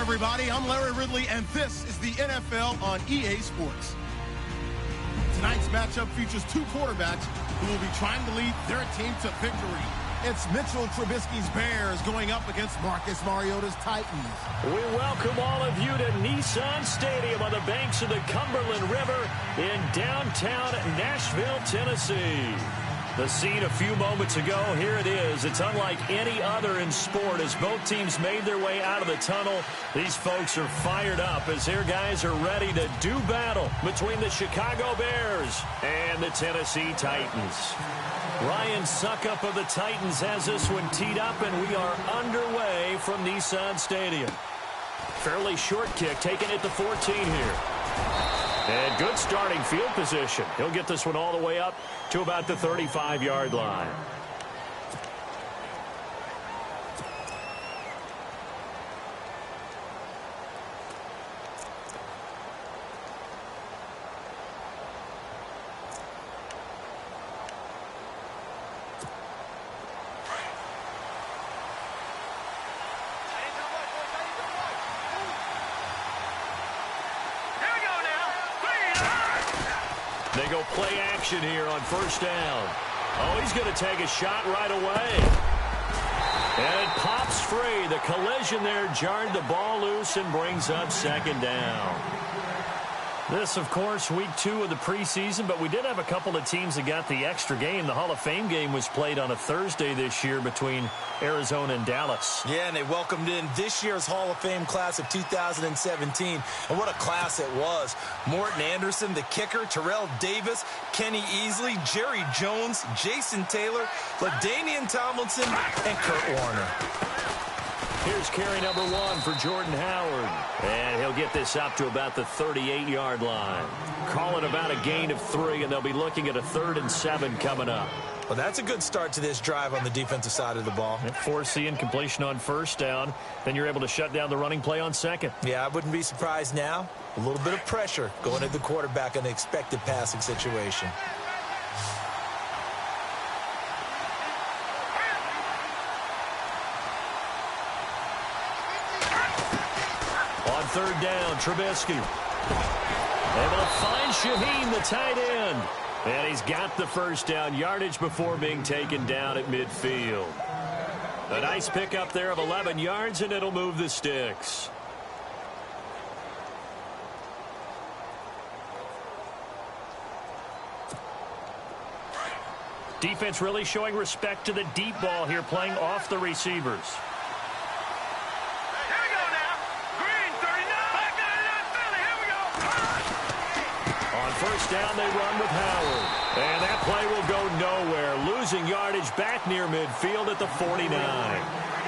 Everybody, I'm Larry Ridley, and this is the NFL on EA Sports. Tonight's matchup features two quarterbacks who will be trying to lead their team to victory. It's Mitchell Trubisky's Bears going up against Marcus Mariota's Titans. We welcome all of you to Nissan Stadium on the banks of the Cumberland River in downtown Nashville, Tennessee. The scene a few moments ago, here it is. It's unlike any other in sport as both teams made their way out of the tunnel. These folks are fired up as their guys are ready to do battle between the Chicago Bears and the Tennessee Titans. Ryan Suckup of the Titans has this one teed up, and we are underway from Nissan Stadium. Fairly short kick, taken at the 14 here. And good starting field position. He'll get this one all the way up to about the 35-yard line. They go play action here on first down. Oh, he's going to take a shot right away. And it pops free. The collision there jarred the ball loose and brings up second down. This, of course, week 2 of the preseason, but we did have a couple of teams that got the extra game. The Hall of Fame game was played on a Thursday this year between Arizona and Dallas. Yeah, and they welcomed in this year's Hall of Fame class of 2017. And what a class it was. Morton Anderson, the kicker, Terrell Davis, Kenny Easley, Jerry Jones, Jason Taylor, LaDainian Tomlinson, and Kurt Warner. Here's carry number 1 for Jordan Howard. And he'll get this up to about the 38-yard line. Call it about a gain of 3, and they'll be looking at a 3rd and 7 coming up. Well, that's a good start to this drive on the defensive side of the ball. Force the incompletion on first down. Then you're able to shut down the running play on second. Yeah, I wouldn't be surprised now. A little bit of pressure going at the quarterback in the expected passing situation. On third down, Trubisky. Able to find Shaheen, the tight end. And he's got the first down yardage before being taken down at midfield. A nice pickup there of 11 yards, and it'll move the sticks. Defense really showing respect to the deep ball here, playing off the receivers. First down, they run with Howard. And that play will go nowhere. Losing yardage back near midfield at the 49.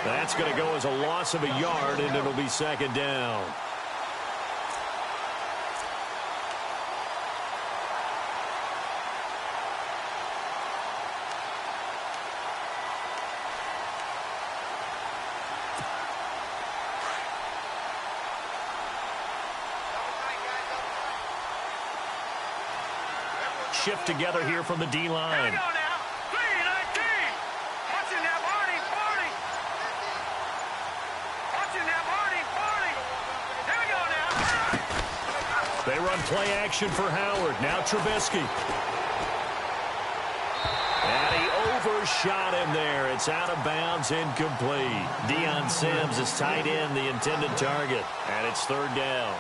That's going to go as a loss of a yard, and it'll be second down. Shift together here from the D-line. They run play action for Howard. Now Trubisky. And he overshot him there. It's out of bounds, incomplete. Deion Sims is tight end, the intended target. And it's third down.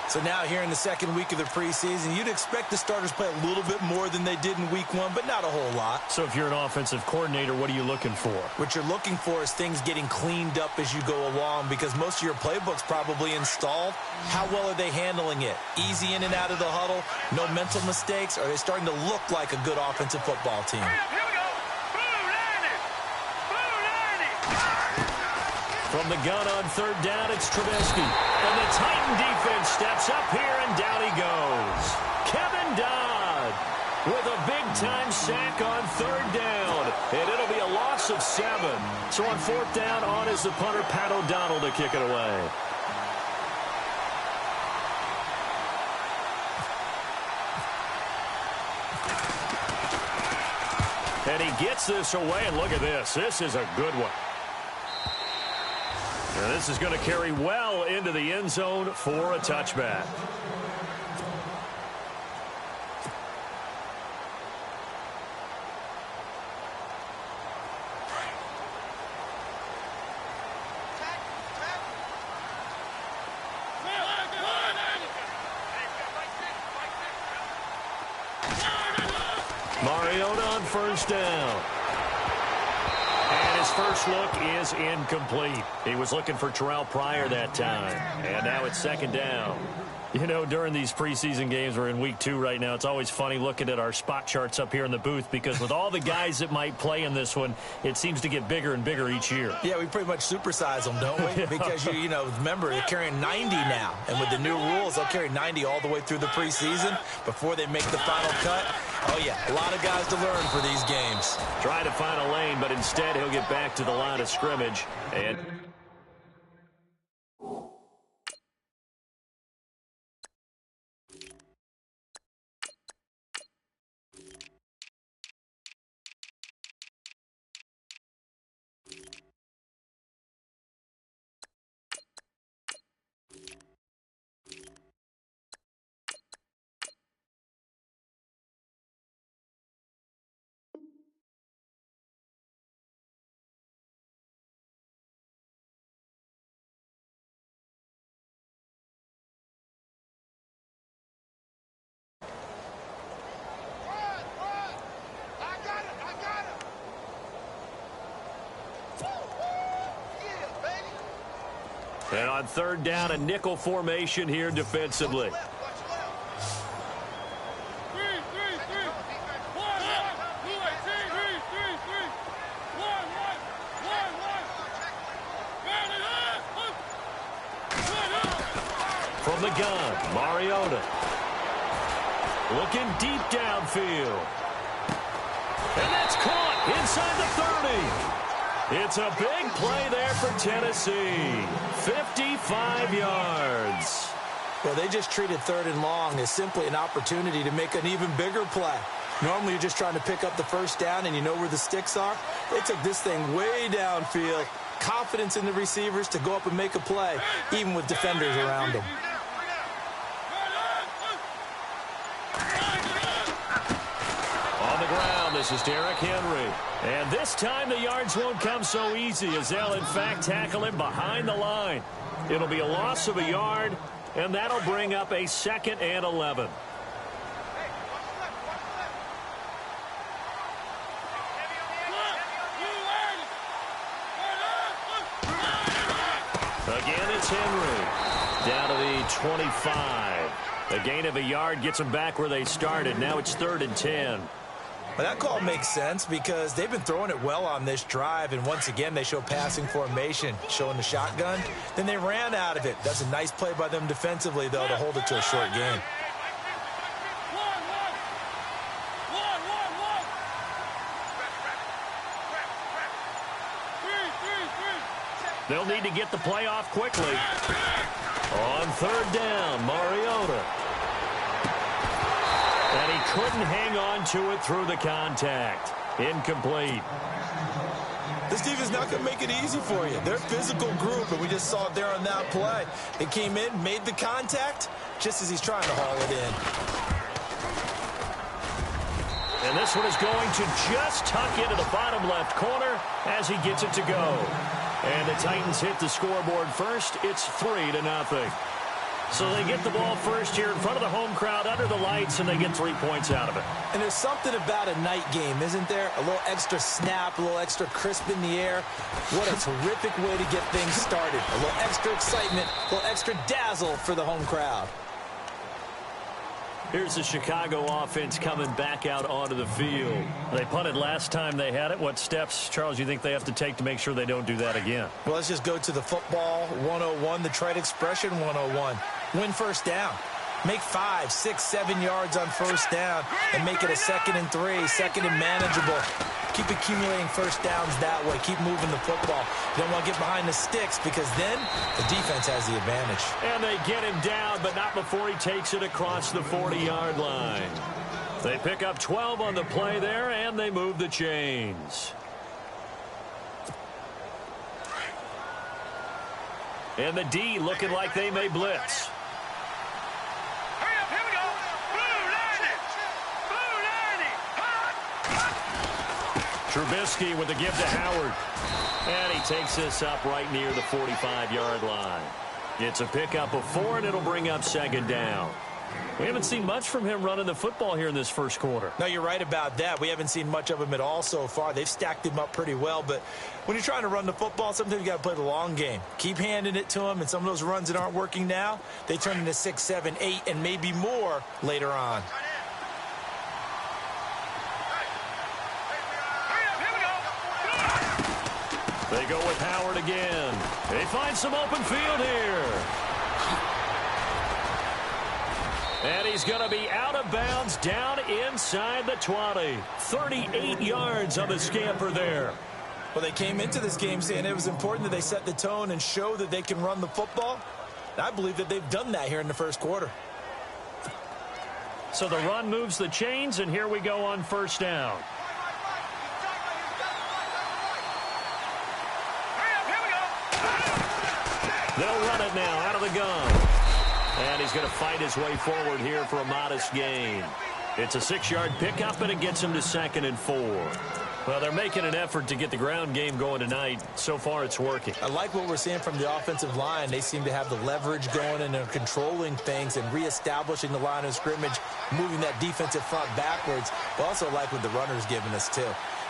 So now here in the second week of the preseason, you'd expect the starters play a little bit more than they did in week 1, but not a whole lot. So if you're an offensive coordinator, what are you looking for? What you're looking for is things getting cleaned up as you go along, because most of your playbook's probably installed. How well are they handling it? Easy in and out of the huddle, no mental mistakes? Are they starting to look like a good offensive football team? From the gun on third down, it's Trubisky. And the Titan defense steps up here, and down he goes. Kevin Dodd with a big-time sack on third down. And it'll be a loss of 7. So on fourth down, on is the punter, Pat O'Donnell, to kick it away. And he gets this away, and look at this. This is a good one. And this is going to carry well into the end zone for a touchback. Mariota on first down. And his first look is incomplete. He was looking for Terrell Pryor that time. And now it's second down. You know, during these preseason games, we're in week 2 right now, it's always funny looking at our spot charts up here in the booth, because with all the guys that might play in this one, it seems to get bigger and bigger each year. Yeah, we pretty much supersize them, don't we? Yeah. Because, you know, remember, they're carrying 90 now. And with the new rules, they'll carry 90 all the way through the preseason before they make the final cut. Oh, yeah, a lot of guys to learn for these games. Trying to find a lane, but instead he'll get back to the line of scrimmage. And And on third down, a nickel formation here defensively. From the gun, Mariota. Looking deep downfield. And that's caught inside the 30. It's a big play there for Tennessee. 55 yards. Well, they just treated third and long as simply an opportunity to make an even bigger play. Normally, you're just trying to pick up the first down and you know where the sticks are. They took this thing way downfield. Confidence in the receivers to go up and make a play, even with defenders around them. On the ground, this is Derrick Henry. And this time the yards won't come so easy as they'll, in fact, tackle him behind the line. It'll be a loss of a yard, and that'll bring up a 2nd and 11. Again, it's Henry. Down to the 25. A gain of a yard gets them back where they started. Now it's 3rd and 10. Well, that call makes sense because they've been throwing it well on this drive, and once again they show passing formation, showing the shotgun. Then they ran out of it. That's a nice play by them defensively, though, to hold it to a short gain. They'll need to get the play off quickly. On 3rd down, Mariota. And he couldn't hang on to it through the contact. Incomplete. This defense is not going to make it easy for you. They're a physical group, and we just saw it there on that play. They came in, made the contact, just as he's trying to haul it in. And this one is going to just tuck into the bottom left corner as he gets it to go. And the Titans hit the scoreboard first. It's 3-0. So they get the ball first here in front of the home crowd under the lights, and they get 3 points out of it. And there's something about a night game, isn't there? A little extra snap, a little extra crisp in the air. What a terrific way to get things started. A little extra excitement, a little extra dazzle for the home crowd. Here's the Chicago offense coming back out onto the field. They punted last time they had it. What steps, Charles, you think they have to take to make sure they don't do that again? Well, let's just go to the football 101, the trite expression 101. Win first down. Make 5, 6, 7 yards on first down and make it a 2nd and 3, 2nd and manageable. Keep accumulating first downs that way. Keep moving the football. You don't want to get behind the sticks because then the defense has the advantage. And they get him down, but not before he takes it across the 40-yard line. They pick up 12 on the play there, and they move the chains. And the D looking like they may blitz. Trubisky with the give to Howard. And he takes this up right near the 45-yard line. It's a pickup of 4, and it'll bring up 2nd down. We haven't seen much from him running the football here in this first quarter. No, you're right about that. We haven't seen much of him at all so far. They've stacked him up pretty well, but when you're trying to run the football, sometimes you got to play the long game. Keep handing it to him, and some of those runs that aren't working now, they turn into 6, 7, 8, and maybe more later on. They go with Howard again. They find some open field here. And he's going to be out of bounds down inside the 20. 38 yards on the scamper there. Well, they came into this game saying it was important that they set the tone and show that they can run the football. And I believe that they've done that here in the first quarter. So the run moves the chains, and here we go on first down. They'll run it now out of the gun. And he's going to fight his way forward here for a modest gain. It's a 6-yard pickup, and it gets him to 2nd and 4. Well, they're making an effort to get the ground game going tonight. So far, it's working. I like what we're seeing from the offensive line. They seem to have the leverage going, and they're controlling things and reestablishing the line of scrimmage, moving that defensive front backwards. But also like what the runner's giving us, too.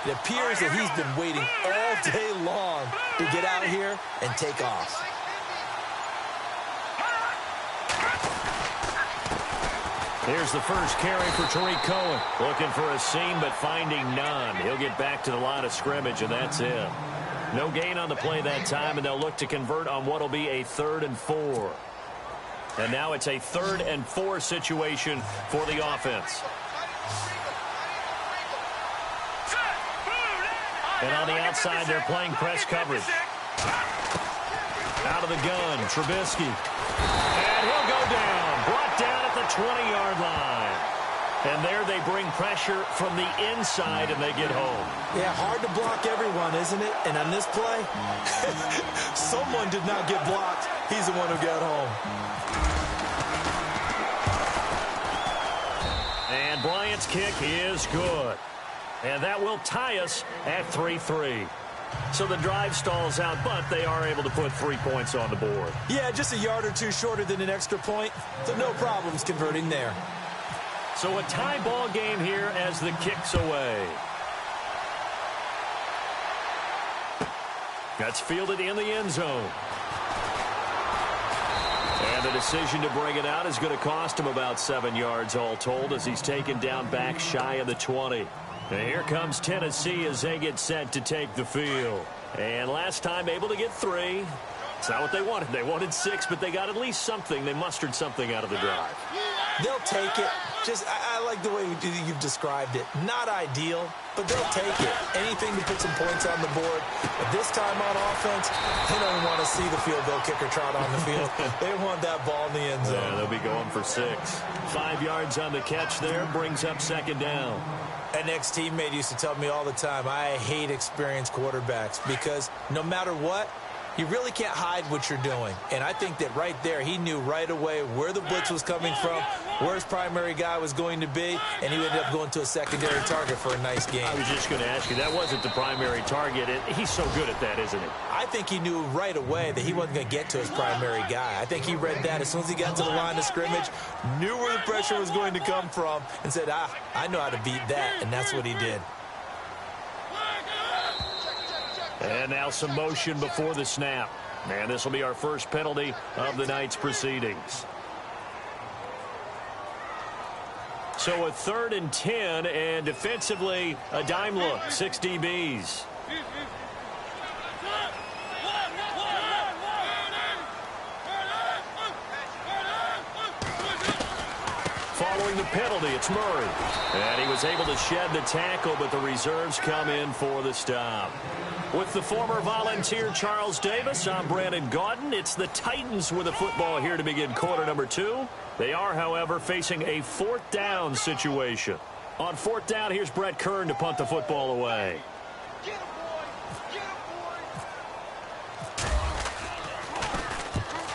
It appears that he's been waiting all day long to get out here and take off. Here's the first carry for Tariq Cohen. Looking for a seam, but finding none. He'll get back to the line of scrimmage, and that's it. No gain on the play that time, and they'll look to convert on what will be a 3rd and 4. And now it's a 3rd and 4 situation for the offense. And on the outside, they're playing press coverage. Out of the gun, Trubisky. And he'll go down. Brought down at the 20-yard line. And there they bring pressure from the inside, and they get home. Yeah, hard to block everyone, isn't it? And on this play, someone did not get blocked. He's the one who got home. And Bryant's kick is good. And that will tie us at 3-3. So the drive stalls out, but they are able to put 3 points on the board. Yeah, just a yard or two shorter than an extra point, so no problems converting there. So a tie ball game here as the kick's away. That's fielded in the end zone. And the decision to bring it out is going to cost him about 7 yards all told as he's taken down back shy of the 20. And here comes Tennessee as they get set to take the field. And last time able to get 3. It's not what they wanted. They wanted 6, but they got at least something. They mustered something out of the drive. They'll take it. I like the way you've described it. Not ideal, but they'll take it. Anything to put some points on the board. But this time on offense, they don't want to see the field goal kicker trot on the field. They want that ball in the end zone. Yeah, they'll be going for 6. 5 yards on the catch there. Brings up 2nd down. An ex-teammate used to tell me all the time, I hate experienced quarterbacks because no matter what, you really can't hide what you're doing. And I think that right there, he knew right away where the blitz was coming from, where his primary guy was going to be, and he ended up going to a secondary target for a nice game. I was just going to ask you, that wasn't the primary target. He's so good at that, isn't he? I think he knew right away that he wasn't going to get to his primary guy. I think he read that as soon as he got to the line of scrimmage, knew where the pressure was going to come from, and said, I know how to beat that, and that's what he did. And now some motion before the snap. And this will be our first penalty of the night's proceedings. So a 3rd and 10, and defensively a dime look, 6 DBs. Following the penalty, it's Murray. And he was able to shed the tackle, but the reserves come in for the stop. With the former Volunteer Charles Davis, I'm Brandon Gaudin. It's the Titans with the football here to begin quarter number 2. They are, however, facing a 4th down situation. On 4th down, here's Brett Kern to punt the football away.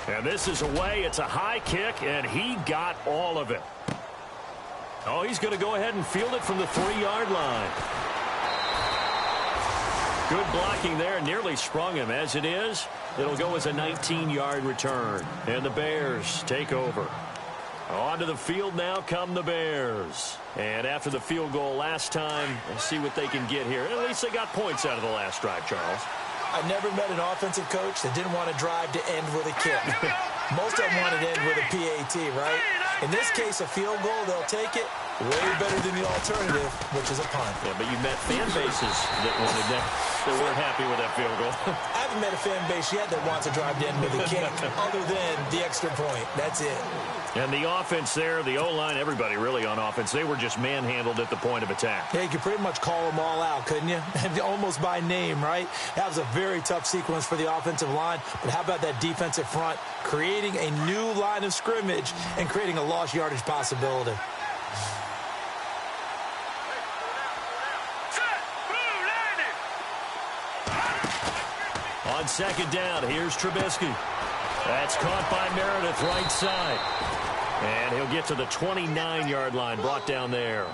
And this is away. It's a high kick, and he got all of it. Oh, he's going to go ahead and field it from the 3-yard line. Good blocking there, nearly sprung him. As it is, it'll go as a 19-yard return. And the Bears take over. Onto the field now come the Bears. And after the field goal last time, let's see what they can get here. At least they got points out of the last drive, Charles. I never met an offensive coach that didn't want to drive to end with a kick. Most of them wanted to end with a PAT, right? In this case, a field goal, they'll take it. Way better than the alternative, which is a punt. Yeah, but you met fan bases that wanted that weren't happy with that field goal. I haven't met a fan base yet that wants to drive to end with a kick other than the extra point. That's it. And the offense there, the O-line, everybody really on offense, they were just manhandled at the point of attack. Yeah, you could pretty much call them all out, couldn't you? Almost by name, right? That was a very tough sequence for the offensive line. But how about that defensive front creating a new line of scrimmage and creating a lost yardage possibility? On 2nd down, here's Trubisky. That's caught by Meredith right side. And he'll get to the 29-yard line, brought down there.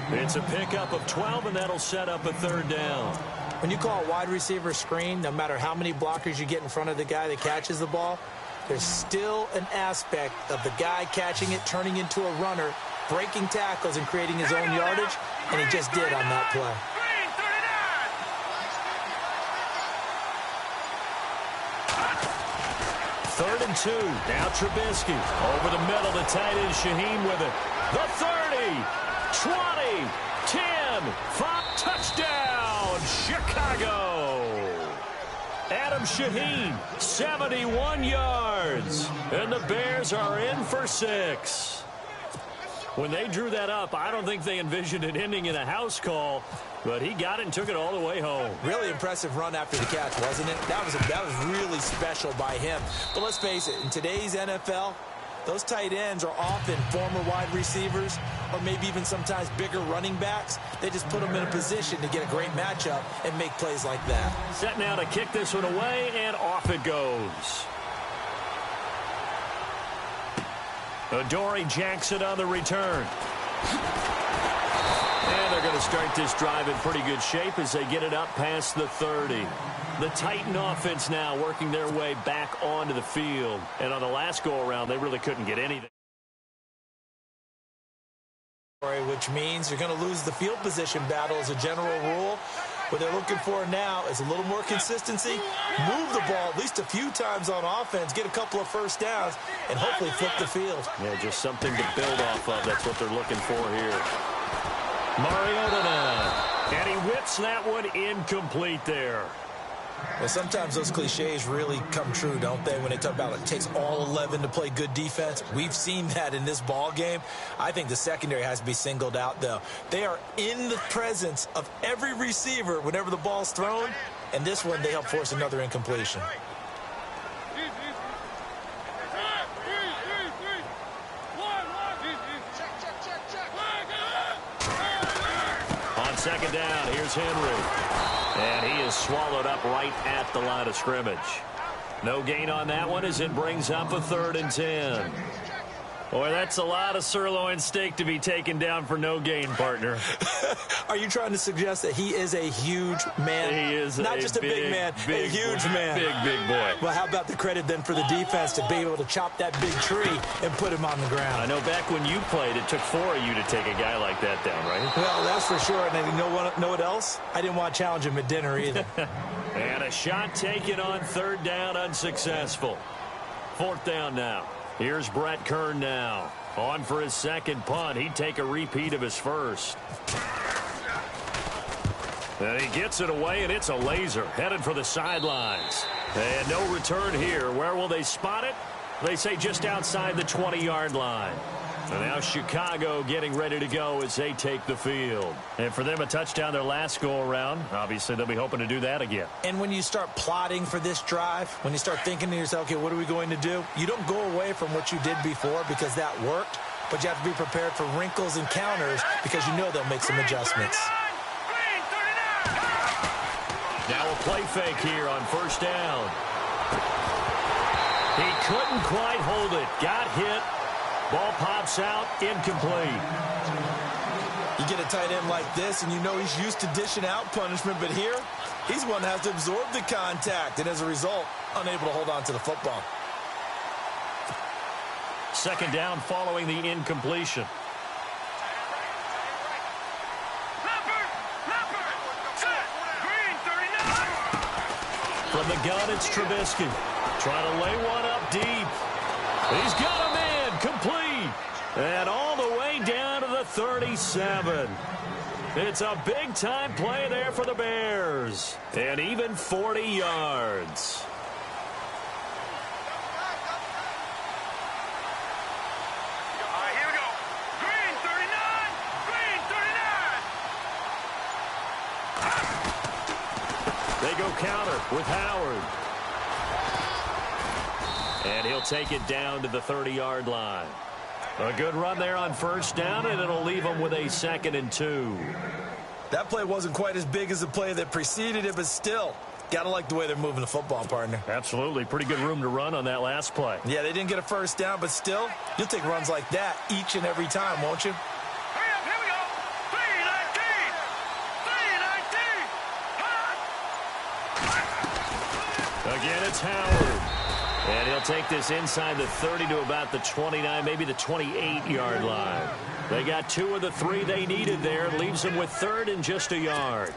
It's a pickup of 12, and that'll set up a 3rd down. When you call a wide receiver screen, no matter how many blockers you get in front of the guy that catches the ball, there's still an aspect of the guy catching it, turning into a runner, breaking tackles and creating his own yardage, and he just did on that play. Third and 2. Now Trubisky over the middle. The tight end Shaheen with it. The 30, 20, 10, 5, touchdown, Chicago. Adam Shaheen, 71 yards. And the Bears are in for 6. When they drew that up, I don't think they envisioned it ending in a house call, but he got it and took it all the way home. Really impressive run after the catch, wasn't it? That was really special by him. But let's face it, in today's NFL, those tight ends are often former wide receivers or maybe even sometimes bigger running backs. They just put them in a position to get a great matchup and make plays like that. Set now to kick this one away, and off it goes. Adoree Jackson on the return. And they're going to start this drive in pretty good shape as they get it up past the 30. The Titan offense now working their way back onto the field. And on the last go-around, they really couldn't get anything. Which means you're going to lose the field position battle as a general rule. What they're looking for now is a little more consistency, move the ball at least a few times on offense, get a couple of first downs, and hopefully flip the field. Yeah, just something to build off of. That's what they're looking for here. Mariota now. And he whips that one incomplete there. Well, sometimes those cliches really come true, don't they? When they talk about it takes all 11 to play good defense. We've seen that in this ball game. I think the secondary has to be singled out, though. They are in the presence of every receiver whenever the ball's thrown. And this one, they help force another incompletion. On second down, here's Henry. And he is swallowed up right at the line of scrimmage. No gain on that one as it brings up a 3rd and 10. Boy, that's a lot of sirloin steak to be taken down for no gain, partner. Are you trying to suggest that he is a huge man? He is not just a big man, a huge man. Big boy. Well, how about the credit then for the defense to be able to chop that big tree and put him on the ground? I know back when you played, it took 4 of you to take a guy like that down, right? Well, that's for sure. And you know what else? I didn't want to challenge him at dinner either. And a shot taken on 3rd down, unsuccessful. 4th down now. Here's Brett Kern now. On for his second punt. He'd take a repeat of his first. And he gets it away, and it's a laser. Headed for the sidelines. And no return here. Where will they spot it? They say just outside the 20-yard line. And now Chicago getting ready to go as they take the field. And for them, a touchdown their last go-around. Obviously, they'll be hoping to do that again. And when you start plotting for this drive, when you start thinking to yourself, okay, what are we going to do? You don't go away from what you did before because that worked, but you have to be prepared for wrinkles and counters because you know they'll make some adjustments. Now a play fake here on 1st down. He couldn't quite hold it. Got hit. Ball pops out, incomplete. You get a tight end like this, and you know he's used to dishing out punishment, but here, he's one that has to absorb the contact, and as a result, unable to hold on to the football. 2nd down following the incompletion. From the gun, it's Trubisky. Trying to lay one up deep. He's got him in. Complete. And all the way down to the 37. It's a big-time play there for the Bears. And even 40 yards. All right, here we go. Green 39. Green 39. They go counter with Howard. And he'll take it down to the 30-yard line. A good run there on 1st down, and it'll leave them with a 2nd and 2. That play wasn't quite as big as the play that preceded it, but still, gotta like the way they're moving the football, partner. Absolutely. Pretty good room to run on that last play. Yeah, they didn't get a 1st down, but still, you'll take runs like that each and every time, won't you? Hurry up, here we go. 3-19. 3-19. Again, it's Howard. And he'll take this inside the 30 to about the 29, maybe the 28-yard line. They got 2 of the 3 they needed there. Leaves them with 3rd and just a yard.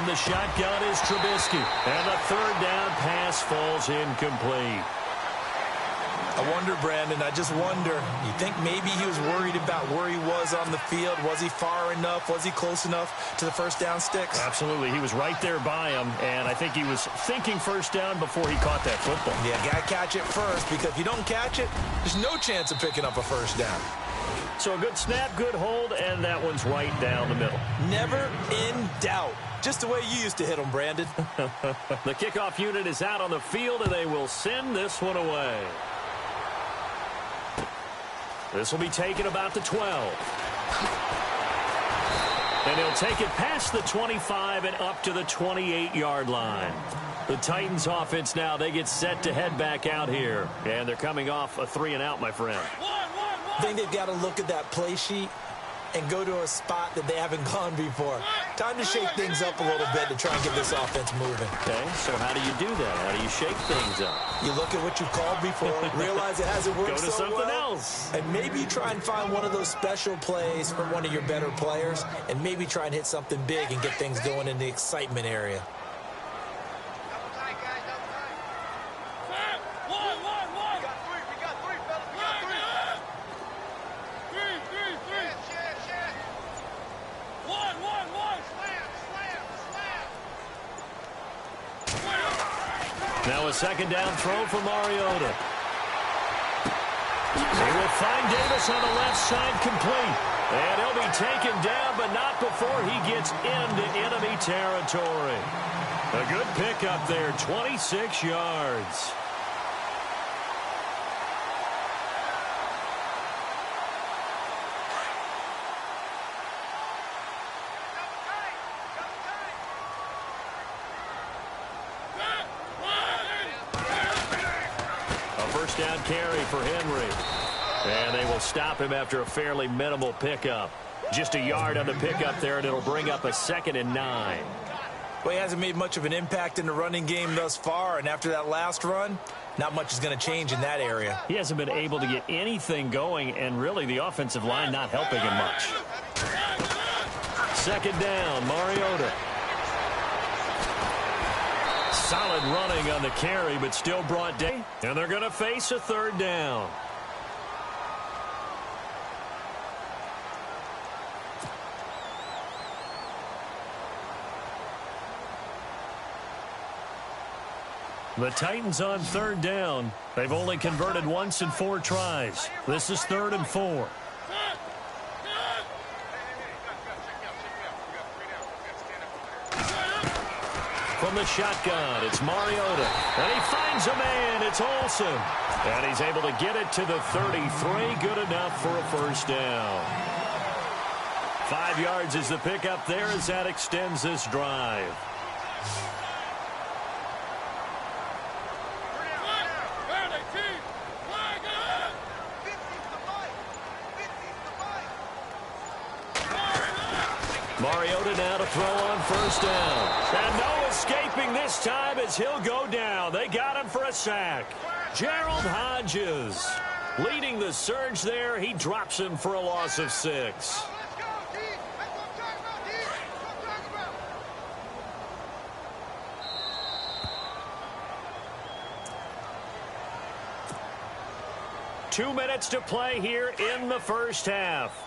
From the shotgun is Trubisky. And the third down pass falls incomplete. I wonder, Brandon, I just wonder, you think maybe he was worried about where he was on the field? Was he far enough? Was he close enough to the first down sticks? Absolutely. He was right there by him, and I think he was thinking first down before he caught that football. Yeah, got to catch it first, because if you don't catch it, there's no chance of picking up a first down. So a good snap, good hold, and that one's right down the middle. Never in doubt. Just the way you used to hit them, Brandon. The kickoff unit is out on the field, and they will send this one away. This will be taken about the 12. And he'll take it past the 25 and up to the 28-yard line. The Titans offense now, they get set to head back out here. And they're coming off a 3-and-out, my friend. I think they've got to look at that play sheet and go to a spot that they haven't gone before. Time to shake things up a little bit to try and get this offense moving. Okay, so how do you do that? How do you shake things up? You look at what you've called before, realize it hasn't worked so well. Go to something else. And maybe you try and find one of those special plays from one of your better players, and maybe try and hit something big and get things going in the excitement area. Now a second down throw for Mariota. He will find Davis on the left side complete. And he'll be taken down, but not before he gets into enemy territory. A good pickup there, 26 yards. First down carry for Henry. And they will stop him after a fairly minimal pickup. Just a yard on the pickup there, and it'll bring up a 2nd and 9. Well, he hasn't made much of an impact in the running game thus far, and after that last run, not much is going to change in that area. He hasn't been able to get anything going, and really the offensive line not helping him much. Second down, Mariota. Solid running on the carry, but still brought down. And they're going to face a third down. The Titans on third down. They've only converted once in 4 tries. This is 3rd and 4. From the shotgun, it's Mariota. And he finds a man. It's Olsen. And he's able to get it to the 33. Good enough for a first down. 5 yards is the pickup there as that extends this drive. Mariota now to throw on first down. And no escaping this time as he'll go down. They got him for a sack. Gerald Hodges leading the surge there. He drops him for a loss of 6. Two minutes to play here in the first half.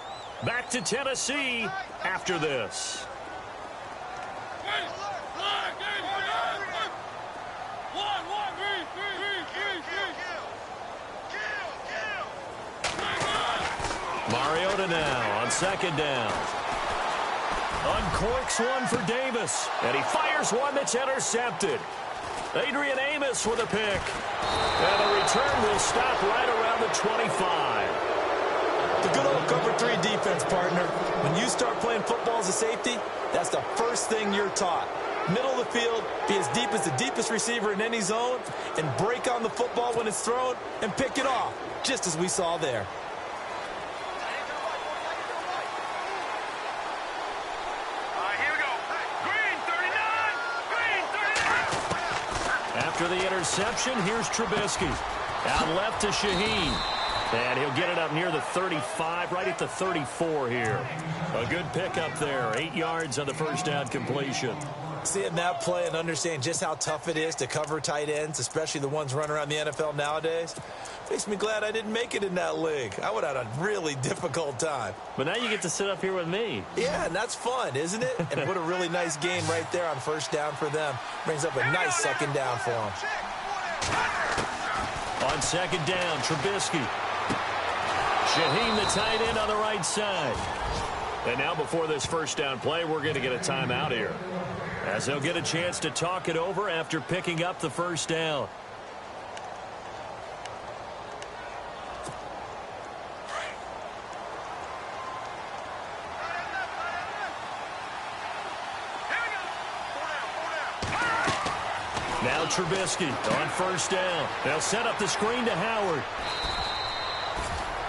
Back to Tennessee after this. Mariota now on second down. Uncorks one for Davis. And he fires one that's intercepted. Adrian Amos with a pick. And the return will stop right around the 25. The good old cover 3 defense, partner. When you start playing football as a safety, that's the first thing you're taught. Middle of the field, be as deep as the deepest receiver in any zone, and break on the football when it's thrown and pick it off, just as we saw there. Here we go. Green 39. Green 39. After the interception, here's Trubisky. Out left to Shaheen. And he'll get it up near the 35, right at the 34 here. A good pickup there. 8 yards on the first down completion. Seeing that play and understanding just how tough it is to cover tight ends, especially the ones running around the NFL nowadays, makes me glad I didn't make it in that league. I would have had a really difficult time. But now you get to sit up here with me. Yeah, and that's fun, isn't it? And what a really nice game right there on first down for them. Brings up a nice second down for them. On second down, Trubisky. Shaheen, the tight end, on the right side. And now before this first down play, we're going to get a timeout here, as they'll get a chance to talk it over after picking up the first down. Now Trubisky on first down. They'll set up the screen to Howard.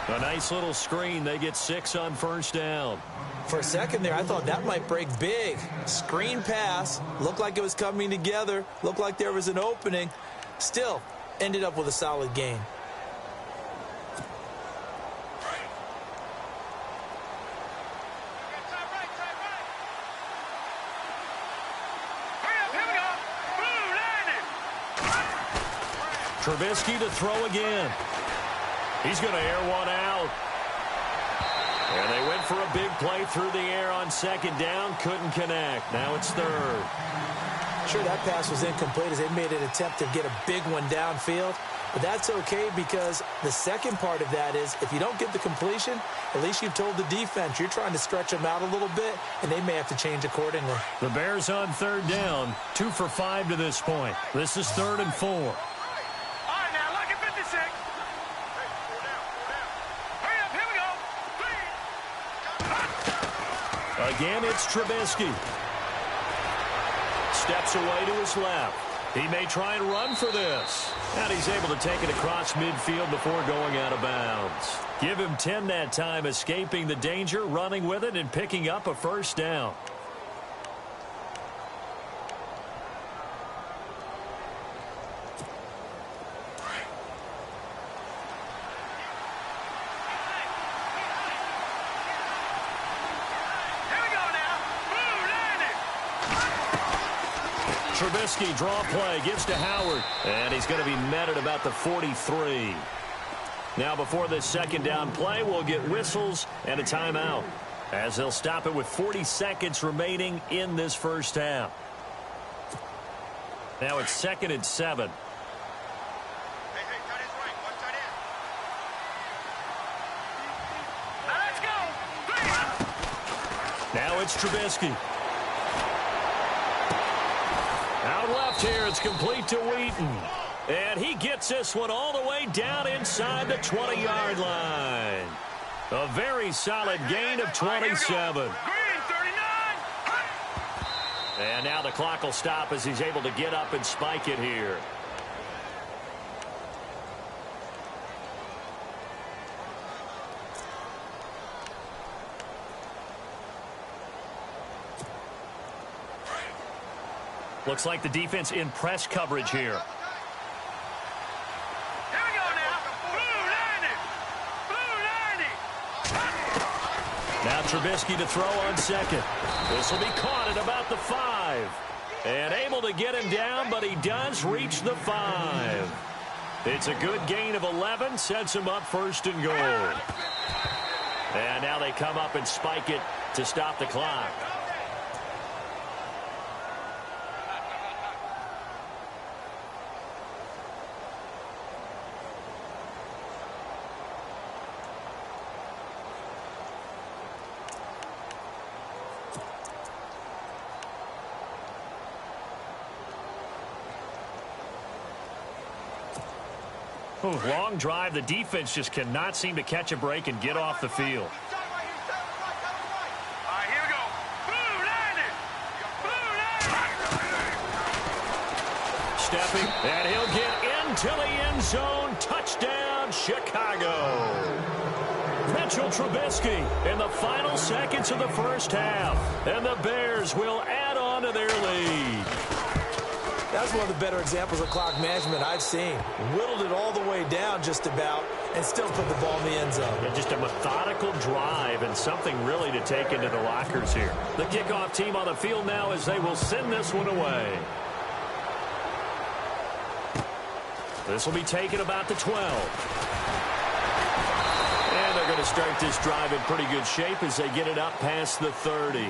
A nice little screen. They get 6 on first down. For a second there, I thought that might break big. Screen pass. Looked like it was coming together. Looked like there was an opening. Still, ended up with a solid gain. Trubisky to throw again. He's going to air one out. And they went for a big play through the air on second down. Couldn't connect. Now it's third. Sure, that pass was incomplete as they made an attempt to get a big one downfield. But that's okay because the second part of that is if you don't get the completion, at least you've told the defense you're trying to stretch them out a little bit, and they may have to change accordingly. The Bears on third down. 2 for 5 to this point. This is 3rd and 4. Again, it's Trubisky. Steps away to his left. He may try and run for this. And he's able to take it across midfield before going out of bounds. Give him 10 that time, escaping the danger, running with it, and picking up a first down. Trubisky, draw play, gives to Howard. And he's going to be met at about the 43. Now before this second down play, we'll get whistles and a timeout, as they'll stop it with 40 seconds remaining in this first half. Now it's 2nd and 7. Now it's Trubisky. Out left here, it's complete to Wheaton. And he gets this one all the way down inside the 20-yard line. A very solid gain of 27. And now the clock will stop as he's able to get up and spike it here. Looks like the defense in press coverage here. Here we go now. Blue 90. Now Trubisky to throw on second. This will be caught at about the 5. And able to get him down, but he does reach the 5. It's a good gain of 11, sets him up 1st and goal. And now they come up and spike it to stop the clock. Long drive. The defense just cannot seem to catch a break and get off the field. All right, here we go. Blue 90. Stepping, and he'll get into the end zone. Touchdown, Chicago. Mitchell Trubisky in the final seconds of the first half. And the Bears will add on to their lead. That's one of the better examples of clock management I've seen. Whittled it all the way down just about and still put the ball in the end zone. And just a methodical drive and something really to take into the lockers here. The kickoff team on the field now as they will send this one away. This will be taken about the 12. And they're going to start this drive in pretty good shape as they get it up past the 30.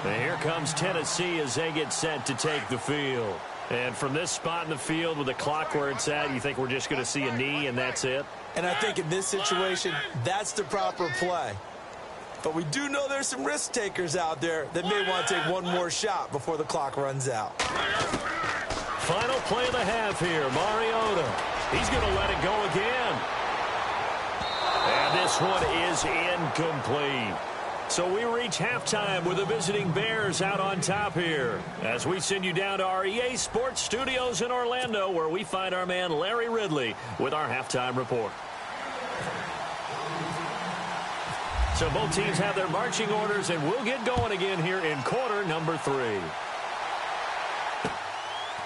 And here comes Tennessee as they get set to take the field. And from this spot in the field with the clock where it's at, you think we're just going to see a knee and that's it? And I think in this situation, that's the proper play. But we do know there's some risk takers out there that may want to take one more shot before the clock runs out. Final play of the half here, Mariota. He's going to let it go again. And this one is incomplete. So we reach halftime with the visiting Bears out on top here as we send you down to our EA Sports Studios in Orlando where we find our man Larry Ridley with our halftime report. So both teams have their marching orders and we'll get going again here in quarter number 3.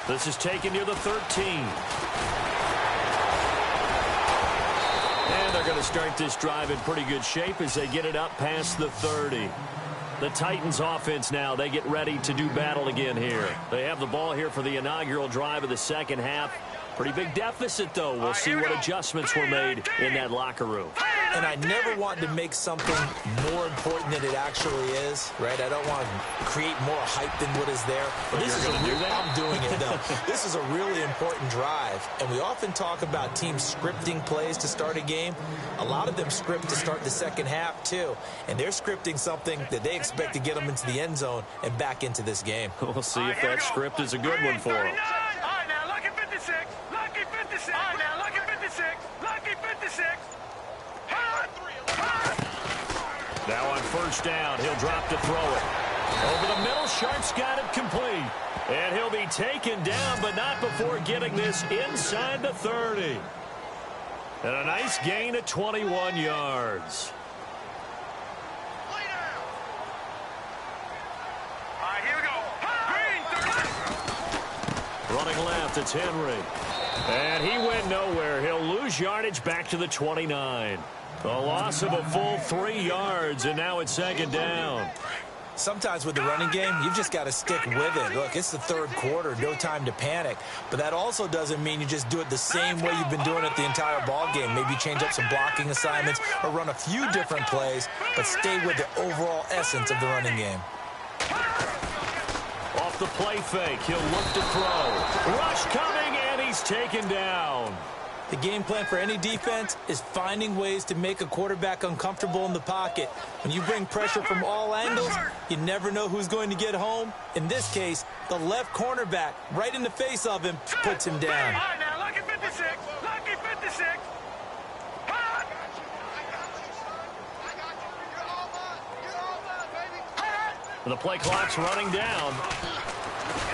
This is taken near the 13. And they're going to start this drive in pretty good shape as they get it up past the 30. The Titans offense now, they get ready to do battle again here. They have the ball here for the inaugural drive of the second half. Pretty big deficit, though. We'll see what adjustments were made in that locker room. And I never want to make something more important than it actually is, right? I don't want to create more hype than what is there. But this is going to do that? I'm doing it, though. This is a really important drive. And we often talk about teams scripting plays to start a game. A lot of them script to start the second half, too. And they're scripting something that they expect to get them into the end zone and back into this game. We'll see if that script is a good one for them. Now on first down, he'll drop to throw it. Over the middle, Sharp's got it complete. And he'll be taken down, but not before getting this inside the 30. And a nice gain of 21 yards. Running left, it's Henry. And he went nowhere. He'll lose yardage back to the 29. A loss of a full 3 yards, and now it's second down. Sometimes with the running game, you've just got to stick with it. Look, it's the third quarter, no time to panic. But that also doesn't mean you just do it the same way you've been doing it the entire ball game. Maybe change up some blocking assignments or run a few different plays, but stay with the overall essence of the running game. Off the play fake, he'll look to throw. Rush coming, and he's taken down. The game plan for any defense is finding ways to make a quarterback uncomfortable in the pocket. When you bring pressure from all angles, you never know who's going to get home. In this case, the left cornerback, right in the face of him, puts him down. Lucky 56. Lucky 56. The play clock's running down.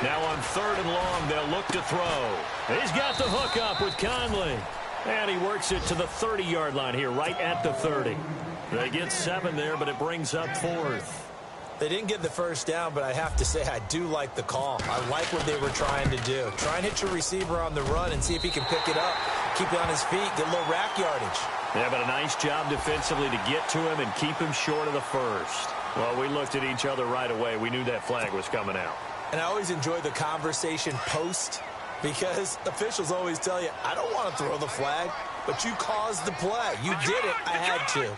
Now on third and long, they'll look to throw. He's got the hook up with Conley. And he works it to the 30-yard line here, right at the 30. They get 7 there, but it brings up 4th. They didn't get the first down, but I have to say I do like the call. I like what they were trying to do. Try and hit your receiver on the run and see if he can pick it up, keep it on his feet, get a little rack yardage. Yeah, but a nice job defensively to get to him and keep him short of the first. Well, we looked at each other right away. We knew that flag was coming out. And I always enjoy the conversation post because officials always tell you, I don't want to throw the flag, but you caused the play. You did it. I had to.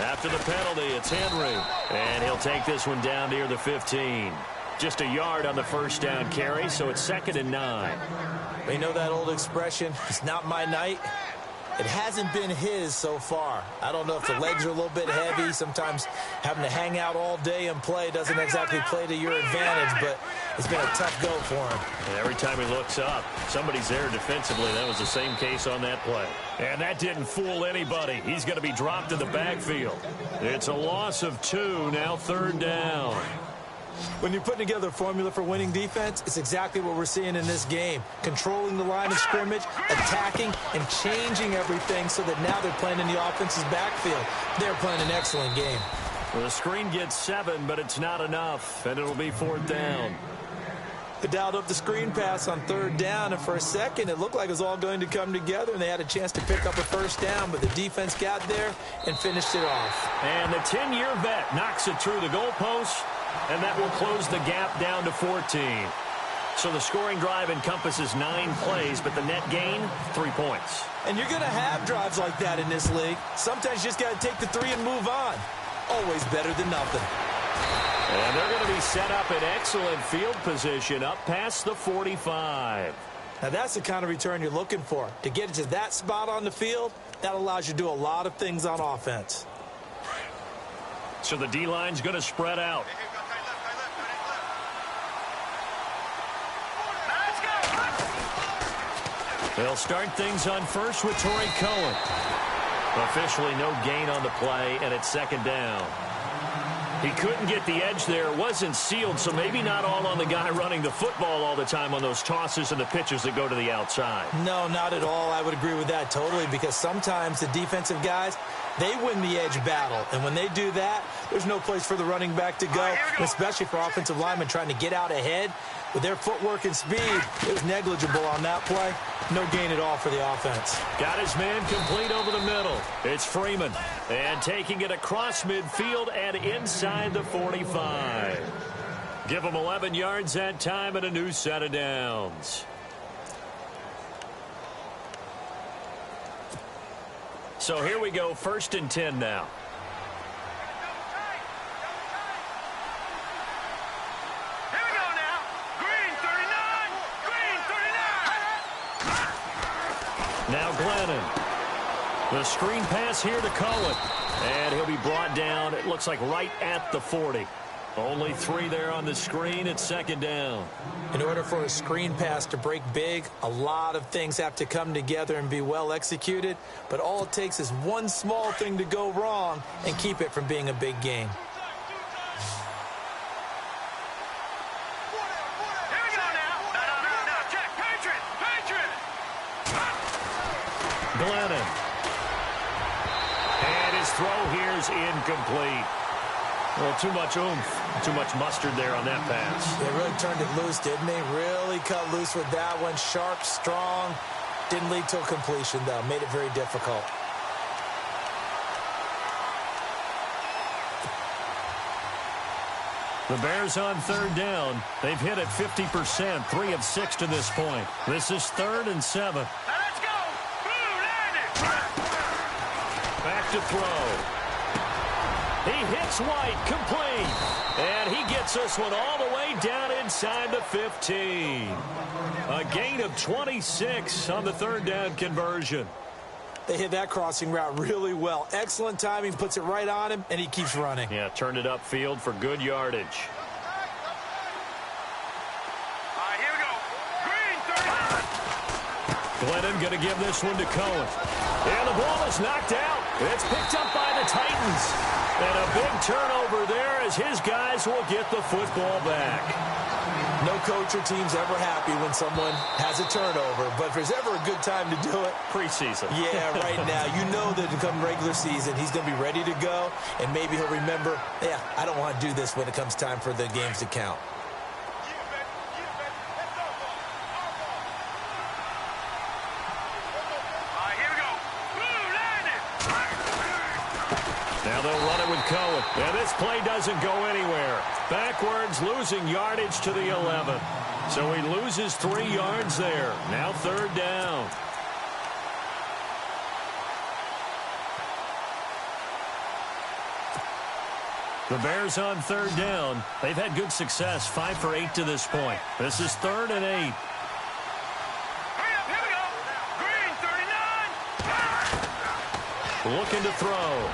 After the penalty, it's Henry. And he'll take this one down near the 15. Just a yard on the first down carry, so it's 2nd and 9. We know that old expression, it's not my night. It hasn't been his so far. I don't know if the legs are a little bit heavy. Sometimes having to hang out all day and play doesn't exactly play to your advantage, but it's been a tough go for him. And every time he looks up, somebody's there defensively. That was the same case on that play. And that didn't fool anybody. He's going to be dropped in the backfield. It's a loss of 2, now 3rd down. When you're putting together a formula for winning defense, it's exactly what we're seeing in this game. Controlling the line of scrimmage, attacking, and changing everything so that now they're playing in the offense's backfield. They're playing an excellent game. Well, the screen gets 7, but it's not enough, and it'll be 4th down. They dialed up the screen pass on 3rd down, and for a second, it looked like it was all going to come together, and they had a chance to pick up a 1st down, but the defense got there and finished it off. And the 10-year vet knocks it through the goalpost, and that will close the gap down to 14. So the scoring drive encompasses 9 plays, but the net gain, 3 points. And you're going to have drives like that in this league. Sometimes you just got to take the 3 and move on. Always better than nothing. And they're going to be set up in excellent field position up past the 45. Now that's the kind of return you're looking for. To get to that spot on the field, that allows you to do a lot of things on offense. So the D-line's going to spread out. They'll start things on first with Torrey Cohen. Officially no gain on the play, and it's 2nd down. He couldn't get the edge there. Wasn't sealed, so maybe not all on the guy running the football all the time on those tosses and the pitches that go to the outside. No, not at all. I would agree with that totally, because sometimes the defensive guys, they win the edge battle. And when they do that, there's no place for the running back to go, especially for offensive linemen trying to get out ahead. With their footwork and speed, it was negligible on that play. No gain at all for the offense. Got his man complete over the middle. It's Freeman. And taking it across midfield and inside the 45. Give him 11 yards that time and a new set of downs. So here we go, 1st and 10 now. Now Glennon. The screen pass here to Cohen. And he'll be brought down, it looks like right at the 40. Only 3 there on the screen. It's 2nd down. In order for a screen pass to break big, a lot of things have to come together and be well executed. But all it takes is one small thing to go wrong and keep it from being a big game. Glennon. And his throw here is incomplete. Well, too much oomph, too much mustard there on that pass. They really turned it loose, didn't they? Really cut loose with that one. Sharp, strong. Didn't lead to a completion, though. Made it very difficult. The Bears on 3rd down. They've hit it 50%, 3 of 6 to this point. This is 3rd and 7. Back to throw. He hits White, complete. And he gets this one all the way down inside the 15. A gain of 26 on the 3rd down conversion. They hit that crossing route really well. Excellent timing, puts it right on him, and he keeps running. Yeah, turned it upfield for good yardage. Here we go. Green, 30. Glennon going to give this one to Cohen. And the ball is knocked out. It's picked up by the Titans. And a big turnover there as his guys will get the football back. No coach or team's ever happy when someone has a turnover, but if there's ever a good time to do it, preseason. Yeah, right now. You know that come regular season, he's going to be ready to go, and maybe he'll remember, yeah, I don't want to do this when it comes time for the games to count. Now they'll run it with Cohen. And this play doesn't go anywhere. Backwards, losing yardage to the 11. So he loses 3 yards there. Now 3rd down. The Bears on 3rd down. They've had good success, 5 for 8 to this point. This is 3rd and 8. Here we go. Green, 39. Looking to throw.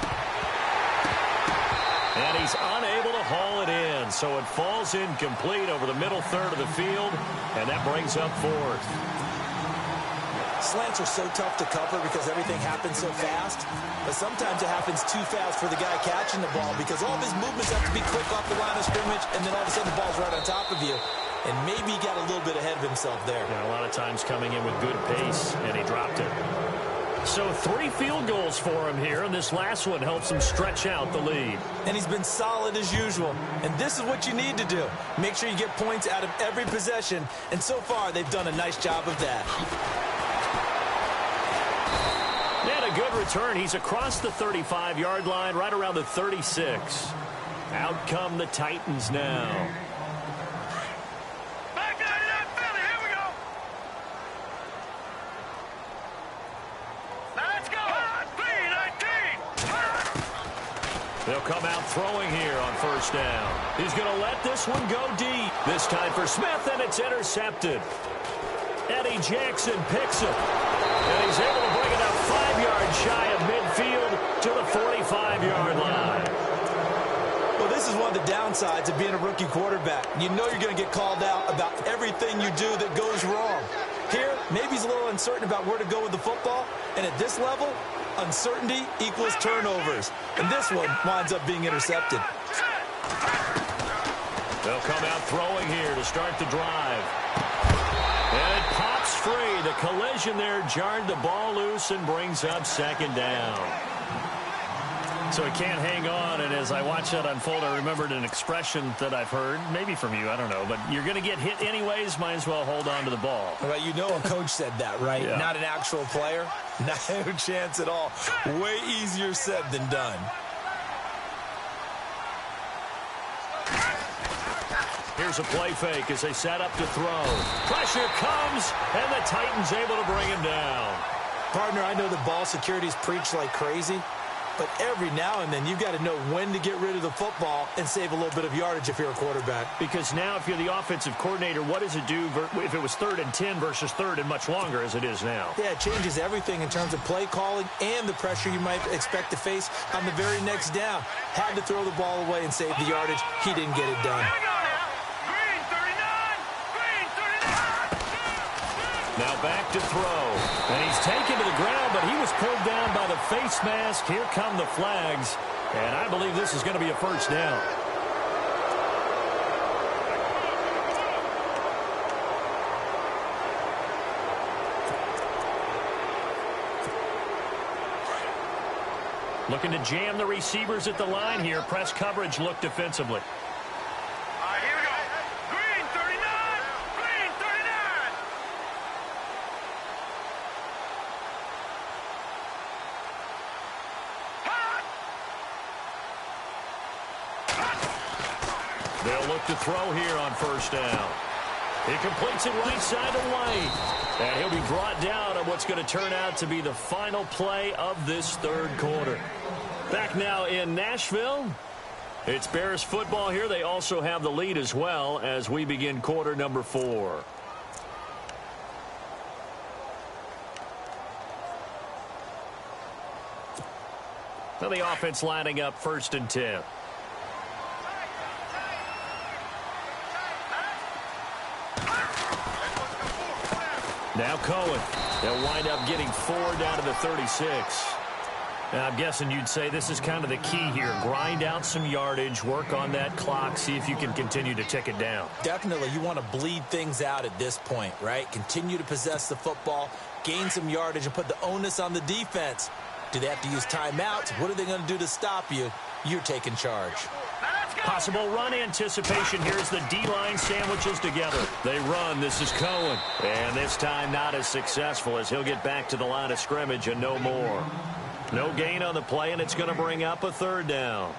And he's unable to haul it in, so it falls incomplete over the middle third of the field, and that brings up 4th. Slants are so tough to cover because everything happens so fast, but sometimes it happens too fast for the guy catching the ball because all of his movements have to be quick off the line of scrimmage, and then all of a sudden the ball's right on top of you. And maybe he got a little bit ahead of himself there. Yeah, a lot of times coming in with good pace, and he dropped it. So 3 field goals for him here, and this last one helps him stretch out the lead. And he's been solid as usual. And this is what you need to do. Make sure you get points out of every possession. And so far, they've done a nice job of that. And a good return. He's across the 35-yard line, right around the 36. Out come the Titans now. Back out of that Philly. Here we go. Now let's go. 3-19. They'll come out throwing here on first down. He's going to let this one go deep. This time for Smith, and it's intercepted. Eddie Jackson picks it. And he's able to bring it up 5 yards shy of midfield to the 45-yard line. Well, this is one of the downsides of being a rookie quarterback. You know you're going to get called out about everything you do that goes wrong. Here, maybe he's a little uncertain about where to go with the football. And at this level, uncertainty equals turnovers. And this one winds up being intercepted. They'll come out throwing here to start the drive. And it pops free. The collision there jarred the ball loose and brings up second down. So he can't hang on, and as I watch that unfold, I remembered an expression that I've heard, maybe from you, I don't know, but you're going to get hit anyways, might as well hold on to the ball. Well, you know a coach said that, right? Yeah. Not an actual player. No chance at all. Way easier said than done. Here's a play fake as they set up to throw. Pressure comes, and the Titans able to bring him down. Partner, I know the ball security's preached like crazy, but every now and then you've got to know when to get rid of the football and save a little bit of yardage if you're a quarterback. Because now if you're the offensive coordinator, what does it do if it was 3rd and 10 versus 3rd and much longer as it is now? Yeah, it changes everything in terms of play calling and the pressure you might expect to face on the very next down. Had to throw the ball away and save the yardage. He didn't get it done. Here we go now. Green 39. Green 39. Now back to throw. And he's taken to the ground, but he was pulled down by the face mask. Here come the flags. And I believe this is going to be a first down. Looking to jam the receivers at the line here. Press coverage look defensively. All right, here we go. Green 39. Green 39. They'll look to throw here on first down. He completes it right side to White. And he'll be brought down on what's going to turn out to be the final play of this third quarter. Back now in Nashville. It's Bears football here. They also have the lead as well as we begin quarter number 4. Well, the offense lining up 1st and 10. Now Cohen. They'll wind up getting 4 down to the 36. Now I'm guessing you'd say this is kind of the key here. Grind out some yardage, work on that clock, see if you can continue to tick it down. Definitely. You want to bleed things out at this point, right? Continue to possess the football, gain some yardage, and put the onus on the defense. Do they have to use timeouts? What are they going to do to stop you? You're taking charge. Possible run anticipation. Here's the D-line sandwiches together. They run. This is Cohen. And this time not as successful as he'll get back to the line of scrimmage and no more. No gain on the play, and it's going to bring up a 3rd down.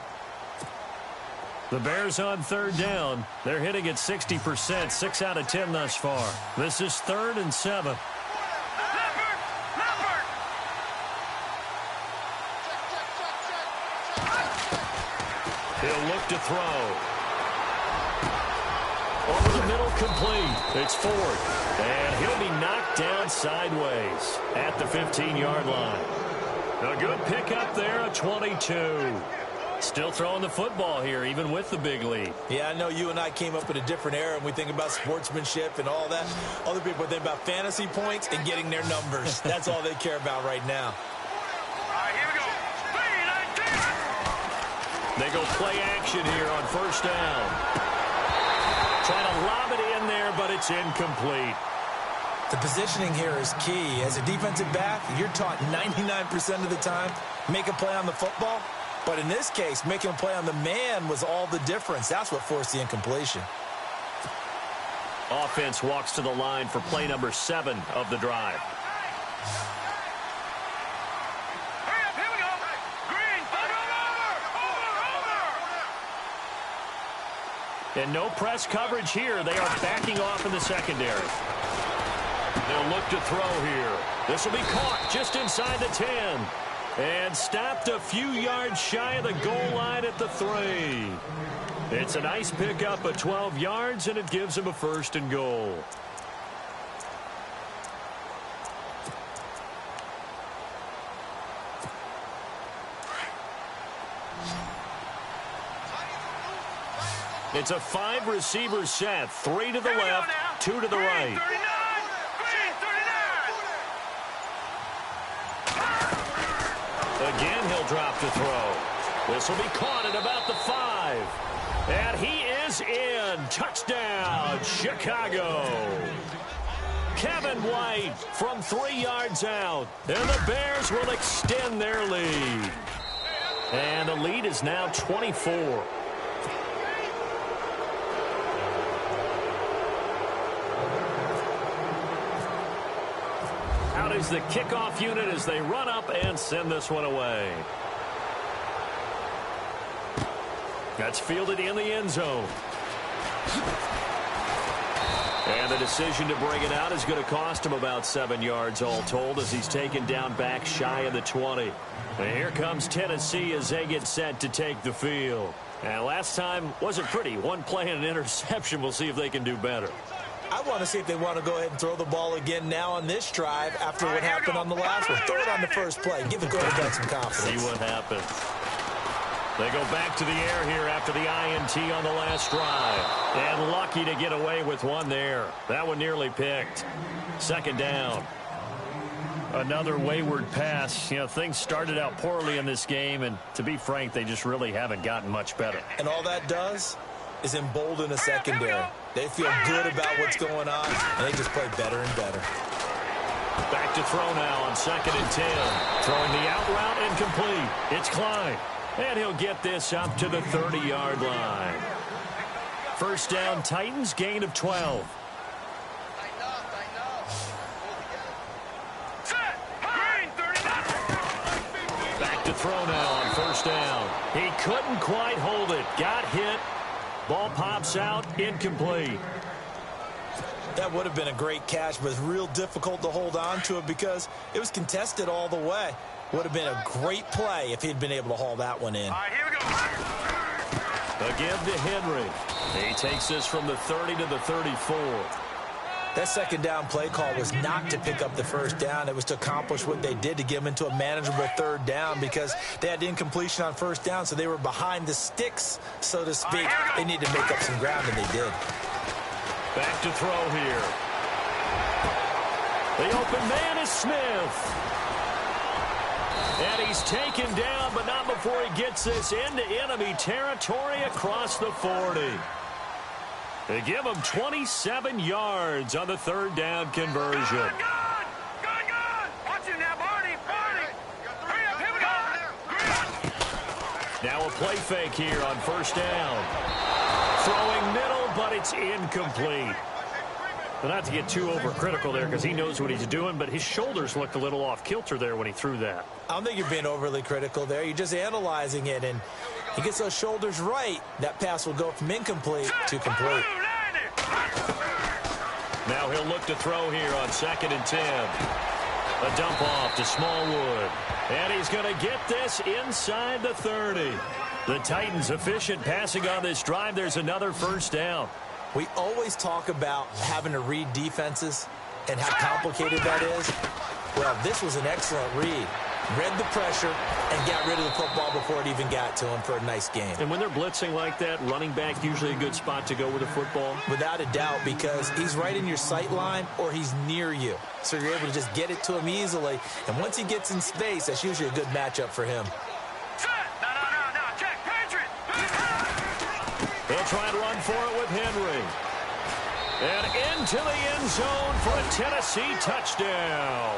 The Bears on 3rd down. They're hitting at 60%, 6 out of 10 thus far. This is 3rd and 7. He'll look to throw. Over the middle, complete. It's Ford. And he'll be knocked down sideways at the 15-yard line. A good pickup there, a 22. Still throwing the football here, even with the big lead. Yeah, I know you and I came up in a different era, and we think about sportsmanship and all that. Other people think about fantasy points and getting their numbers. That's all they care about right now. All right, here we go. 3-19. They go play action here on first down. Trying to lob it in there, but it's incomplete. The positioning here is key. As a defensive back, you're taught 99% of the time, make a play on the football. But in this case, making a play on the man was all the difference. That's what forced the incompletion. Offense walks to the line for play number 7 of the drive. Here we go. Green, over. And no press coverage here. They are backing off in the secondary. They'll look to throw here. This will be caught just inside the 10. And stopped a few yards shy of the goal line at the 3. It's a nice pickup of 12 yards, and it gives him a 1st and goal. It's a 5-receiver set. 3 to the left, 2 to the right. Again, he'll drop to throw. This will be caught at about the 5. And he is in. Touchdown, Chicago. Kevin White from 3 yards out. And the Bears will extend their lead. And the lead is now 24. Out is the kickoff unit as they run up and send this one away. That's fielded in the end zone. And the decision to bring it out is going to cost him about 7 yards all told as he's taken down back shy of the 20. And here comes Tennessee as they get set to take the field. And last time wasn't pretty. One play and an interception. We'll see if they can do better. I want to see if they want to go ahead and throw the ball again now on this drive after what happened on the last one. Throw it on the first play. Give the quarterback some confidence. See what happens. They go back to the air here after the INT on the last drive. And lucky to get away with one there. That one nearly picked. 2nd down. Another wayward pass. You know, things started out poorly in this game, and to be frank, they just really haven't gotten much better. And all that does is embolden a secondary. They feel good about what's going on, and they just play better and better. Back to throw now on 2nd and 10. Throwing the out route incomplete. It's Klein. And he'll get this up to the 30-yard line. 1st down, Titans, gain of 12. Back to throw now on 1st down. He couldn't quite hold it. Got hit. Ball pops out, incomplete. That would have been a great catch, but it's real difficult to hold on to it because it was contested all the way. Would have been a great play if he'd been able to haul that one in. All right, here we go. Again to Henry. He takes this from the 30 to the 34. That 2nd down play call was not to pick up the 1st down. It was to accomplish what they did to get them into a manageable 3rd down because they had incompletion on 1st down, so they were behind the sticks, so to speak. They needed to make up some ground, and they did. Back to throw here. The open man is Smith. And he's taken down, but not before he gets this into enemy territory across the 40. They give him 27 yards on the 3rd down conversion. Good. Watch him now, Barney. Hurry up, here we go. Now a play fake here on 1st down. Throwing middle, but it's incomplete. Well, not to get too overcritical there because he knows what he's doing, but his shoulders looked a little off kilter there when he threw that. I don't think you're being overly critical there. You're just analyzing it, and he gets those shoulders right. That pass will go from incomplete to complete. Now he'll look to throw here on 2nd and 10. A dump off to Smallwood. And he's going to get this inside the 30. The Titans efficient passing on this drive. There's another 1st down. We always talk about having to read defenses and how complicated that is. Well, this was an excellent read. Read the pressure and got rid of the football before it even got to him for a nice game. And when they're blitzing like that, running back usually a good spot to go with the football? Without a doubt, because he's right in your sight line or he's near you. So you're able to just get it to him easily. And once he gets in space, that's usually a good matchup for him. No, check, Patriot. They'll try and run for it with Henry. And into the end zone for a Tennessee touchdown.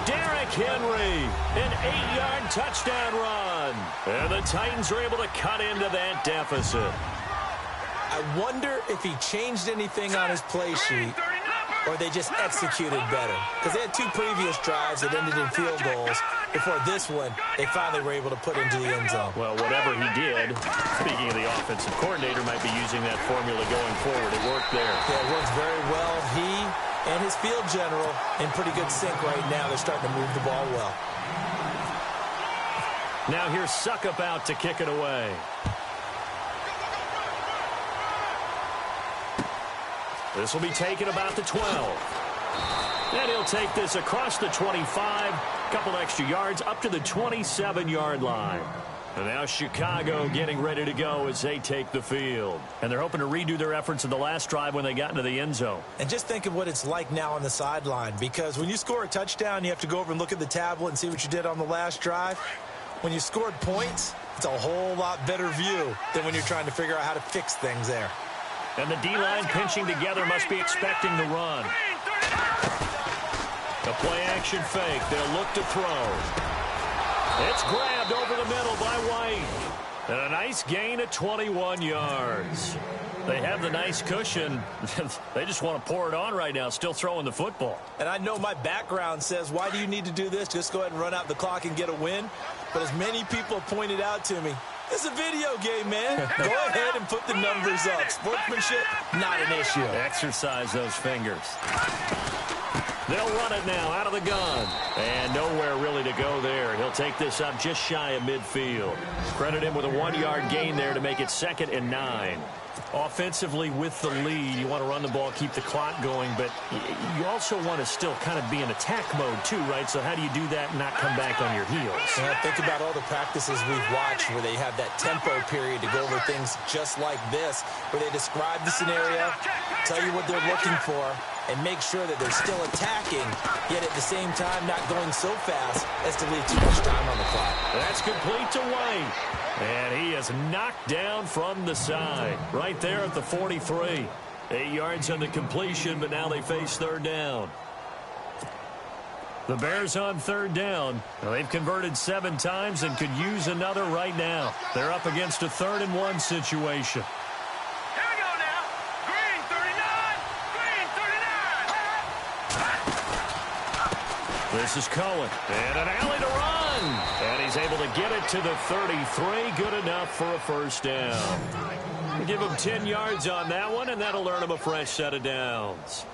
Derrick Henry, an 8-yard touchdown run. And the Titans are able to cut into that deficit. I wonder if he changed anything on his play sheet or they just executed better. Because they had 2 previous drives that ended in field goals. Before this one, they finally were able to put into the end zone. Well, whatever he did, speaking of the offensive coordinator, might be using that formula going forward. It worked there. Yeah, it works very well. He and his field general in pretty good sync right now. They're starting to move the ball well. Now here's Suckup out to kick it away. This will be taken about the 12. And he'll take this across the 25, a couple extra yards up to the 27-yard line. And now Chicago getting ready to go as they take the field. And they're hoping to redo their efforts in the last drive when they got into the end zone. And just think of what it's like now on the sideline, because when you score a touchdown, you have to go over and look at the tablet and see what you did on the last drive. When you scored points, it's a whole lot better view than when you're trying to figure out how to fix things there. And the D-line pinching together must be expecting the run. A play-action fake. They'll look to throw. It's grabbed over the middle by White. And a nice gain of 21 yards. They have the nice cushion. They just want to pour it on right now, still throwing the football. And I know my background says, why do you need to do this? Just go ahead and run out the clock and get a win. But as many people pointed out to me, it's a video game, man. Go ahead and put the numbers up. Sportsmanship, not an issue. Exercise those fingers. They'll run it now out of the gun. And nowhere really to go there. He'll take this up just shy of midfield. Credit him with a 1-yard gain there to make it 2nd and 9. Offensively with the lead, you want to run the ball, keep the clock going, but you also want to still kind of be in attack mode too, right? So how do you do that and not come back on your heels? Yeah, think about all the practices we've watched where they have that tempo period to go over things just like this, where they describe the scenario, tell you what they're looking for, and make sure that they're still attacking, yet at the same time not going so fast as to leave too much time on the clock. That's complete to White. And he is knocked down from the side. Right there at the 43. 8 yards on the completion, but now they face 3rd down. The Bears on 3rd down. Now, they've converted 7 times and could use another right now. They're up against a 3rd and 1 situation. Here we go now. Green 39. Green 39. This is Cohen. And an alley to run. And he's able to get it to the 33. Good enough for a 1st down. Give him 10 yards on that one, and that'll earn him a fresh set of downs.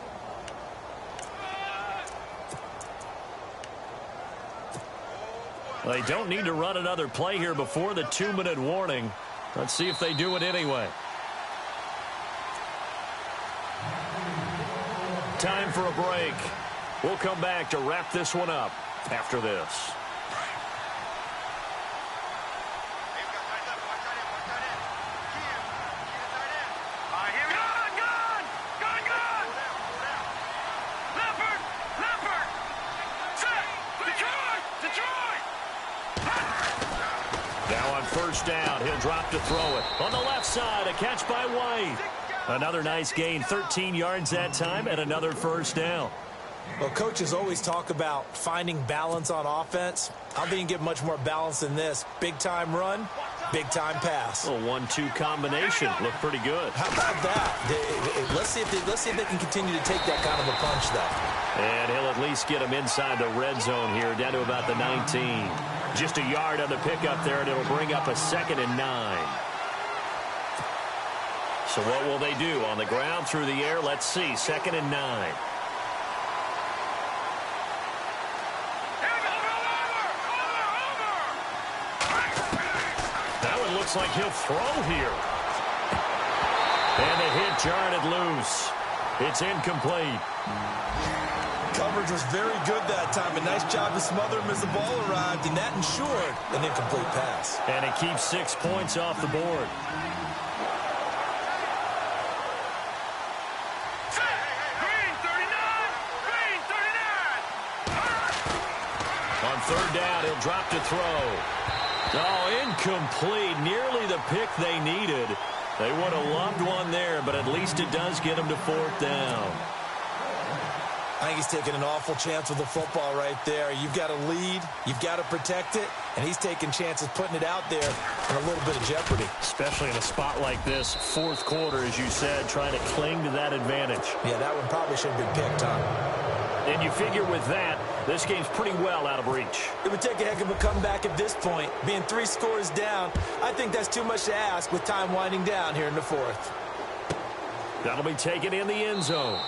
They don't need to run another play here before the 2-minute warning. Let's see if they do it anyway. Time for a break. We'll come back to wrap this one up after this. Now on 1st down, he'll drop to throw it. On the left side, a catch by White. Another nice gain, 13 yards that time, and another 1st down. Well, coaches always talk about finding balance on offense. I don't think you can get much more balance than this. Big-time run, big-time pass. A 1-2 combination. Looked pretty good. How about that? Let's see if they can continue to take that kind of a punch, though. And he'll at least get him inside the red zone here, down to about the 19. Just a yard on the pickup there, and it'll bring up a 2nd and 9. So what will they do? On the ground, through the air, let's see. 2nd and 9. That one looks like he'll throw here. And the hit jarred it loose. It's incomplete. Coverage was very good that time. A nice job to smother him as the ball arrived, and that ensured an incomplete pass. And it keeps 6 points off the board. Green 39. Green 39. On 3rd down, he'll drop to throw. Oh, incomplete. Nearly the pick they needed. They would have loved one there, but at least it does get them to 4th down. I think he's taking an awful chance with the football right there. You've got to lead, you've got to protect it, and he's taking chances putting it out there in a little bit of jeopardy. Especially in a spot like this, 4th quarter, as you said, trying to cling to that advantage. Yeah, that one probably should have been picked, huh? And you figure with that, this game's pretty well out of reach. It would take a heck of a comeback at this point. Being 3 scores down, I think that's too much to ask with time winding down here in the 4th. That'll be taken in the end zone.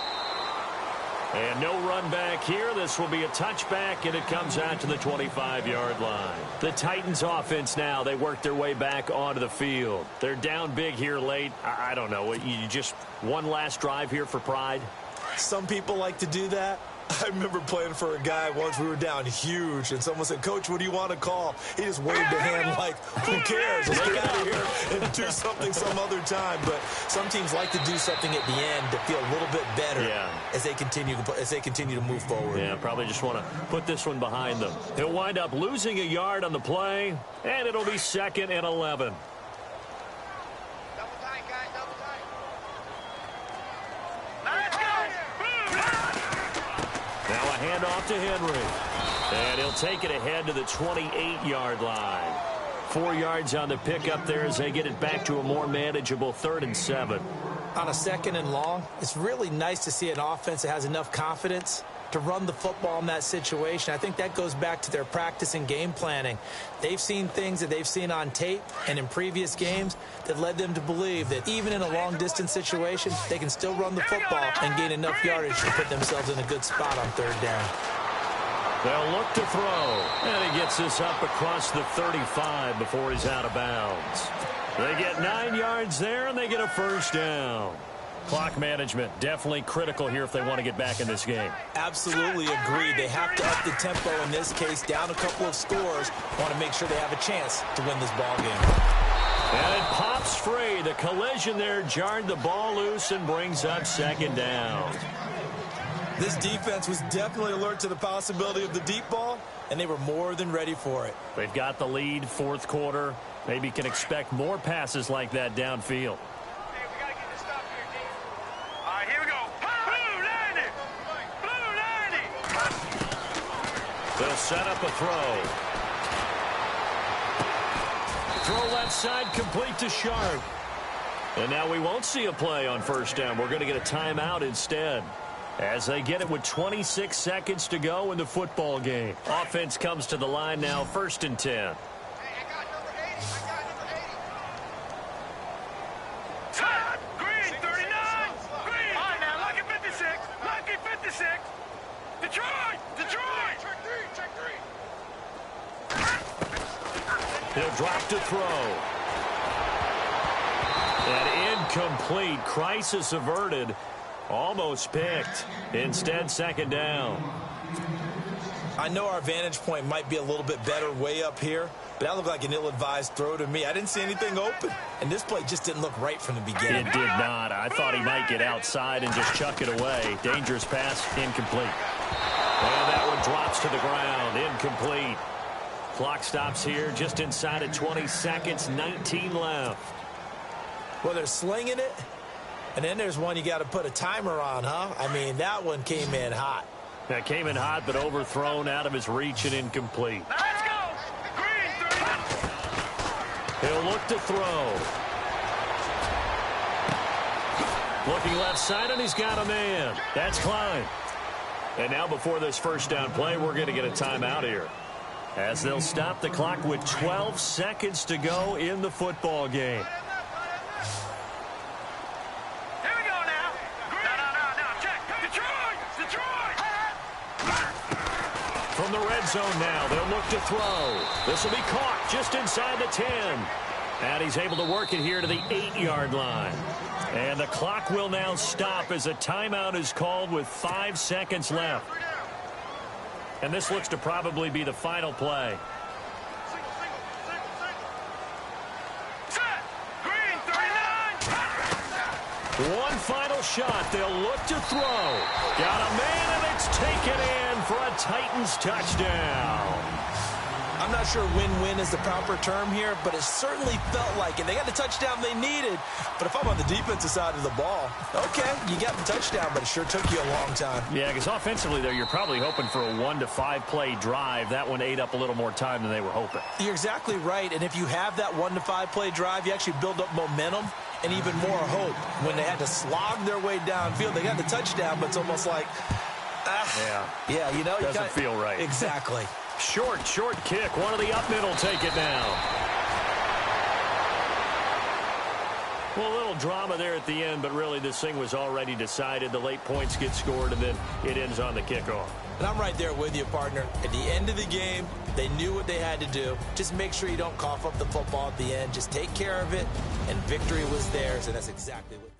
And no run back here. This will be a touchback, and it comes out to the 25-yard line. The Titans offense now, they work their way back onto the field. They're down big here late. I don't know. You just one last drive here for pride? Some people like to do that. I remember playing for a guy once. We were down huge, and someone said, "Coach, what do you want to call?" He just waved a hand like, "Who cares? Let's get out of here and do something some other time." But some teams like to do something at the end to feel a little bit better as they continue to move forward. Yeah, probably just want to put this one behind them. He'll wind up losing a yard on the play, and it'll be 2nd and 11. Now a handoff to Henry. And he'll take it ahead to the 28-yard line. 4 yards on the pickup there as they get it back to a more manageable 3rd and 7. On a 2nd and long, it's really nice to see an offense that has enough confidence to run the football in that situation. I think that goes back to their practice and game planning. They've seen things that they've seen on tape and in previous games that led them to believe that even in a long-distance situation, they can still run the football and gain enough yardage to put themselves in a good spot on 3rd down. They'll look to throw, and he gets this up across the 35 before he's out of bounds. They get 9 yards there, and they get a 1st down. Clock management definitely critical here if they want to get back in this game. Absolutely agree. They have to up the tempo in this case, down a couple of scores. Want to make sure they have a chance to win this ball game. And it pops free. The collision there jarred the ball loose and brings up 2nd down. This defense was definitely alert to the possibility of the deep ball, and they were more than ready for it. They've got the lead, 4th quarter. Maybe can expect more passes like that downfield. They'll set up a throw. Throw left side, complete to Sharp. And now we won't see a play on 1st down. We're going to get a timeout instead, as they get it with 26 seconds to go in the football game. Offense comes to the line now, 1st and 10. He'll drop to throw. And incomplete. Crisis averted. Almost picked. Instead, 2nd down. I know our vantage point might be a little bit better way up here, but that looked like an ill-advised throw to me. I didn't see anything open, and this play just didn't look right from the beginning. It did not. I thought he might get outside and just chuck it away. Dangerous pass, incomplete. And that one drops to the ground, incomplete. Clock stops here just inside of 20 seconds, 19 left. Well, they're slinging it, and then there's one you got to put a timer on, huh? I mean, that one came in hot. That came in hot, but overthrown, out of his reach and incomplete. Let's go! Green, 30. He'll look to throw. Looking left side, and he's got a man. That's Klein. And now before this 1st down play, we're going to get a timeout here, as they'll stop the clock with 12 seconds to go in the football game. Here we go now. No, check. Detroit! From the red zone now, they'll look to throw. This will be caught just inside the 10. And he's able to work it here to the 8-yard line. And the clock will now stop as a timeout is called with 5 seconds left. And this looks to probably be the final play. Set! Green, 39. One final shot. They'll look to throw. Got a man, and it's taken in for a Titans touchdown. I I'm not sure win-win is the proper term here, but it certainly felt like it. They got the touchdown they needed, but if I'm on the defensive side of the ball, okay, you got the touchdown, but it sure took you a long time. Yeah, because offensively, though, you're probably hoping for a 1 to 5 play drive. That one ate up a little more time than they were hoping. You're exactly right, and if you have that 1 to 5 play drive, you actually build up momentum and even more hope. When they had to slog their way downfield, they got the touchdown, but it's almost like, yeah, you know, doesn't feel right. Exactly. Short kick. One of the up middle take it now. Well, a little drama there at the end, but really this thing was already decided. The late points get scored, and then it ends on the kickoff. And I'm right there with you, partner. At the end of the game, they knew what they had to do. Just make sure you don't cough up the football at the end. Just take care of it, and victory was theirs, and that's exactly what